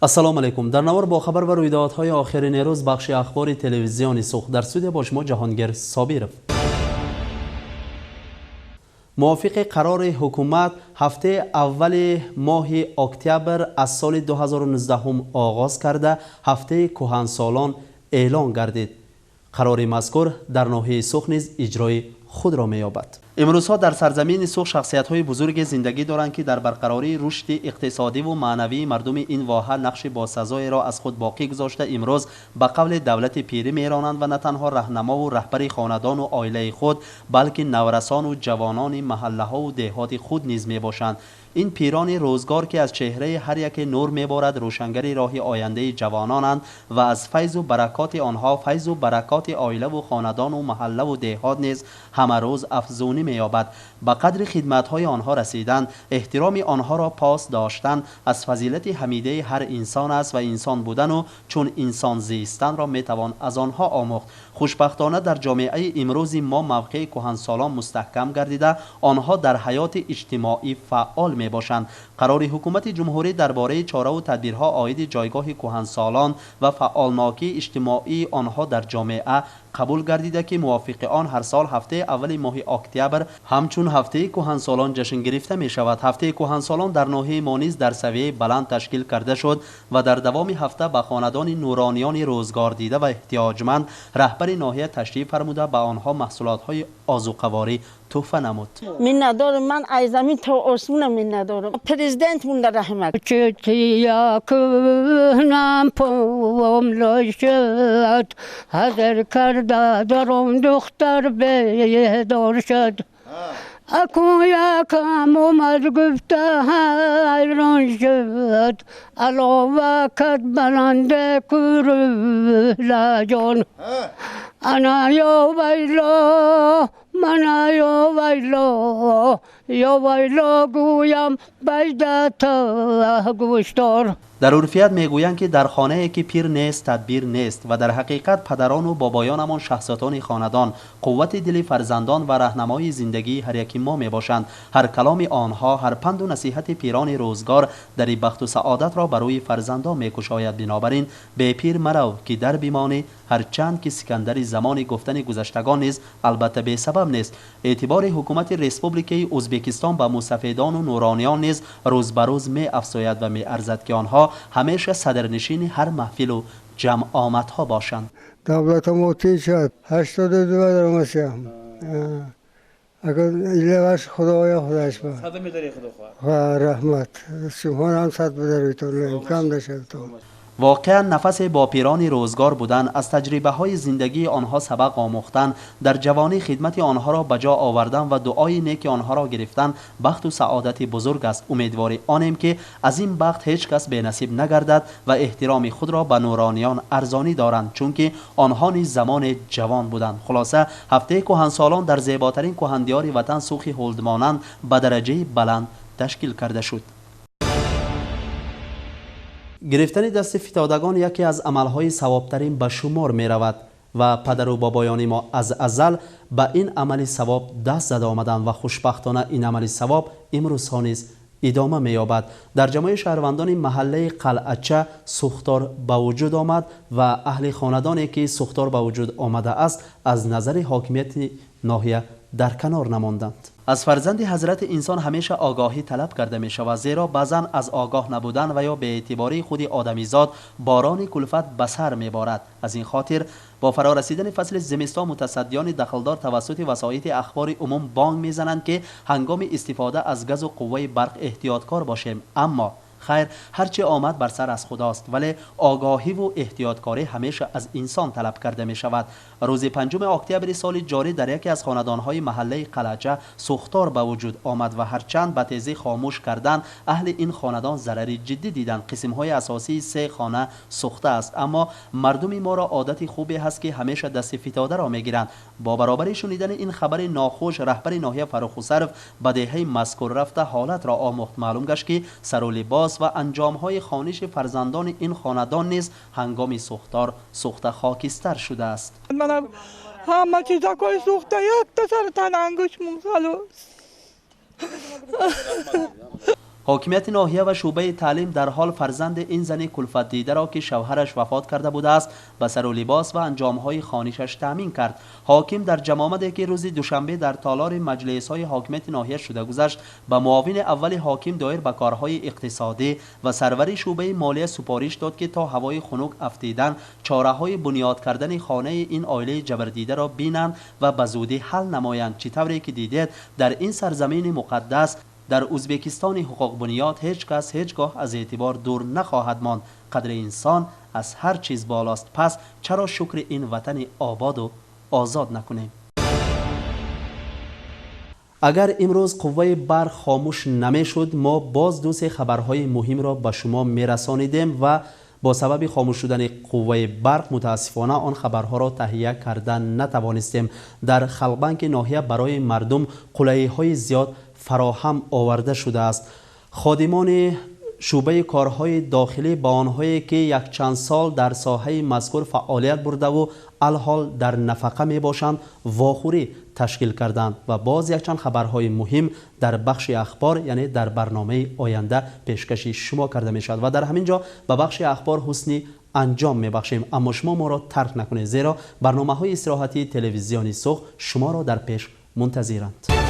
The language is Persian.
السلام علیکم. در نوار با خبر و رویدادهای آخرین روز بخش اخبار تلویزیونی سوخت در استودیو با شما جهانگیر صابر. موافق قرار حکومت هفته اول ماه اکتبر از سال 2019 آغاز کرده هفته کهنسالان اعلان گردید. قرار مذکور در ناحیه سوخت نیز اجرای خود را می‌یابد. امروزها در سرزمین سوخت شخصیت‌های بزرگ زندگی دارند که در برقراری رشد اقتصادی و معنوی مردم این واحه نقش باسزایی را از خود باقی گذاشته امروز به قول دولت پیری میرانند و نه تنها راهنما و رهبر خاندان و عائله خود بلکه نورسان و جوانان محله‌ها و دهات خود نیز میباشند. این پیران روزگار که از چهره هر یک نور میبارد روشنگری راه آینده جوانانند و از فیض و برکات آنها فیض و برکات عائله و خاندان و محله و دهات نیز همه روز افزونی می‌یابد. به قدر خدمت‌های آنها رسیدن، احترام آنها را پاس داشتن از فضیلت حمیده هر انسان است و انسان بودن و چون انسان زیستن را میتوان از آنها آموخت. خوشبختانه در جامعه امروز ما موقع کهنسالان مستحکم گردیده آنها در حیات اجتماعی فعال میباشند. قرار حکومت جمهوری درباره چاره و تدبیرها عاید جایگاه کهنسالان و فعالناکی اجتماعی آنها در جامعه قبول گردیده که موافق آن هر سال هفته اول ماه اکتبر همچون هفته کهنسالان جشن گرفته می شود. هفته کهنسالان در ناحیه ما نیز در سویه بلند تشکیل کرده شد و در دوام هفته به خاندان نورانیان روزگار دیده و احتیاجمند رهبر ناحیه تشریف فرموده به آنها محصولات های آذوقه‌واری تحفه نمود. من ندارم، من از زمین تا آسمون من ندارم. پرزیدنت مون رحمت چتیا کنم پام شد حذر کرده درم دختر بیدار شد اکو یکم اومد گفته حیران شد علاوه کد بلنده کرو جان انا یا ویلا من یا ویلا گویم بیدتا گوشتار. در عرفیت میگویند که در خانه که پیر نیست تدبیر نیست و در حقیقت پدران و بابایانمان شخصیتان خاندان قوت دل فرزندان و راهنمای زندگی هر یکی ما میباشند. هر کلام آنها هر پند و نصیحت پیران روزگار در بخت و سعادت را برای فرزندان میکشاید. بنابراین به پیر مرو که در بیمانی هرچند که سکندر زمان گفتن گذشتگان نیز البته به سبب نیست. اعتبار حکومت ریسپوبلیک ازبکستان به مستفیدان و نورانیان نیز روز به روز می افزاید و می ارزد که آنها همیشه صدرنشین هر محفل و جمع آمدها باشند. دولت موتی شد 82 در مسیحم اگر ایلواش خدایش با صد می‌داری خدا رحمت شما هم صد بداری کم نشد تو. واقعا نفس با پیران روزگار بودن از تجربه های زندگی آنها سبق آموختن در جوانی خدمت آنها را بجا آوردن و دعای نیک آنها را گرفتن بخت و سعادت بزرگ است. امیدواری آنیم که از این بخت هیچ کس به نصیب نگردد و احترام خود را به نورانیان ارزانی دارند چون که آنها نیز زمان جوان بودند. خلاصه هفته کهنسالان در زیباترین کهندیار وطن سوخی هولدمانند به درجه بلند تشکیل کرده شد. گرفتن دست فتادگان یکی از عملهای ثوابترین به شمار می رود و پدر و بابایان ما از ازل به این عمل ثواب دست زده آمدند و خوشبختانه این عمل ثواب امروز ها نیز ادامه می یابد. در جمع شهروندان محله قلعچه سوختار به وجود آمد و اهل خاندانی که سوختار به وجود آمده است از نظر حاکمیت ناحیه در کنار نماندند. از فرزند حضرت انسان همیشه آگاهی طلب کرده می شود زیرا بعضا از آگاه نبودن و یا به اعتباری خود آدمیزاد باران کلفت به سر می بارد. از این خاطر با فرا رسیدن فصل زمستان متصدیان دخلدار توسط وسایط اخبار عموم بانگ می زنند که هنگام استفاده از گاز و قوه برق احتیاطکار باشیم. اما خیر هرچه آمد بر سر از خداست ولی آگاهی و احتیاطکاری همیشه از انسان طلب کرده می شود. روز 5 اکتبر سال جاری در یکی از خاندانهای محله قلعچه سوختار به وجود آمد و هرچند به تیزی خاموش کردن اهل این خاندان ضرری جدی دیدند. قسمهای اساسی 3 خانه سوخته است اما مردم ما را عادت خوبی هست که همیشه دست فتاده را می گیرند. با برابر شنیدن این خبر ناخوش رهبر ناحیه فرخ و صرف به دهه مذکور رفته حالت را آموخت. معلوم گشت که سر و لباس و انجامهای خوانش فرزندان این خاندان نیز هنگام سوختار سوخته خاکستر شده است. منم همه چیزا کوی سوخته یک تا سر تن انگوش مون خلاص. حاکمیت ناحیه و شعبه تعلیم در حال فرزند این زن کلفت دیده را که شوهرش وفات کرده بوده است به سر و لباس و انجامهای خانشش تامین کرد. حاکم در جمامدی که روز دوشنبه در تالار مجلس های حاکمیت ناحیه شده گذشت به معاون اول حاکم دایر به کارهای اقتصادی و سرور شعبه مالیه سپارش داد که تا هوای خنک افتیدن چاره‌های بنیاد کردن خانه این عائله جبردیده را بینند و به زودی حل نمایند. چطوری که دیدید در این سرزمین مقدس در ازبکستان حقوق بنیاد هیچ کس هیچگاه از اعتبار دور نخواهد ماند. قدر انسان از هر چیز بالاست، پس چرا شکر این وطن آباد و آزاد نکنیم؟ اگر امروز قوه برق خاموش نمیشد ما باز دو سه خبرهای مهم را به شما میرسانیدیم و با سبب خاموش شدن قوه برق متاسفانه آن خبرها را تهیه کردن نتوانستیم. در خلبنک ناحیه برای مردم قلعه‌های زیاد فراهم آورده شده است. خادمان شعبه کارهای داخلی با آنهایی که یک چند سال در ساحه مذکور فعالیت برده و الحال در نفقه می باشند واخوری تشکیل کردند و باز یک چند خبرهای مهم در بخش اخبار یعنی در برنامه آینده پیشکش شما کرده می شود و در همین جا به بخش اخبار حسنی انجام می بخشیم. اما شما ما را ترک نکنید زیرا برنامه های استراحتی تلویزیونی سوخ شما را در پیش منتظرند.